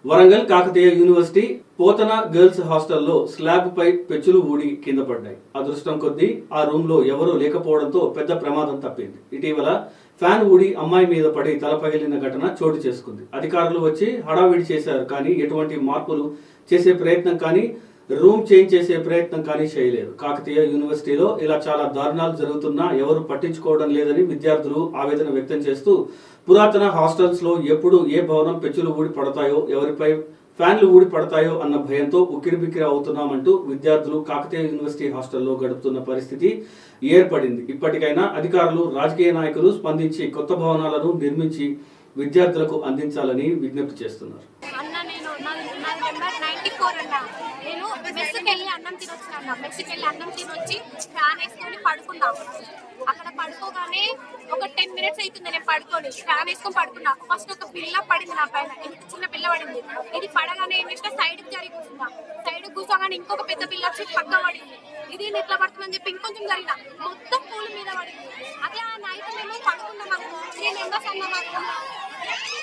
Warangal Kakatiya university Pothana girls హాస్టల్లో slab పై పెచ్చులు ఊడి కింద పడ్డాయి. అదృష్టం కొద్దీ ఆ రూమ్ లో ఎవరూ లేకపోవడంతో పెద్ద ప్రమాదం తప్పింది. ఇటీవల ఫ్యాన్ ఊడి అమ్మాయి మీద పడి తల పగిలిన ఘటన చోటు చేసుకుంది. అధికారులు వచ్చి హడావిడి చేశారు, కానీ ఎటువంటి మార్పులు చేసే ప్రయత్నం కానీ రూమ్ చేంజ్ చేసే ప్రయత్నం కానీ చేయలేదు. కాకతీయ యూనివర్సిటీలో ఇలా చాలా దారుణాలు జరుగుతున్నా ఎవరు పట్టించుకోవడం లేదని విద్యార్థులు ఆవేదన వ్యక్తం చేస్తూ, పురాతన హాస్టల్స్ లో ఎప్పుడు ఏ భవనం పెచ్చులు ఊడి పడతాయో, ఎవరిపై ఫ్యాన్లు ఊడి పడతాయో అన్న భయంతో ఉక్కిరిబిక్కిరి అవుతున్నామంటూ విద్యార్థులు కాకతీయ యూనివర్సిటీ హాస్టల్లో గడుపుతున్న పరిస్థితి ఏర్పడింది. ఇప్పటికైనా అధికారులు, రాజకీయ నాయకులు స్పందించి కొత్త భవనాలను నిర్మించి విద్యార్థులకు అందించాలని విజ్ఞప్తి చేస్తున్నారు. నేను మెస్సుకెళ్ళి అన్నం తినొచ్చిన మెస్సుకెళ్ళి అన్నం తినొచ్చి ఫ్యాన్ వేసుకొని పడుకున్నా. అక్కడ పడుకోగానే ఒక 10 minutes అవుతుంది నేను పడుకొని ఫ్యాన్ వేసుకొని పడుకున్నా. ఫస్ట్ ఒక పిల్ల పడింది నా పైన, ఇంత చిన్న పిల్ల పడింది. ఇది పడగానే ఏం చేసిన సైడ్ కి జరిగి కూర్చున్నా. సైడ్ కూర్చోగానే ఇంకొక పెద్ద పిల్ల వచ్చి పక్క పడింది. ఇది ఇట్లా పడుతుందని చెప్పి ఇంకొంచెం జరిగిన మొత్తం పూల మీద పడింది. అదే ఆ నైట్ మేము పడుకున్నాం. నేను ఎండ సన్న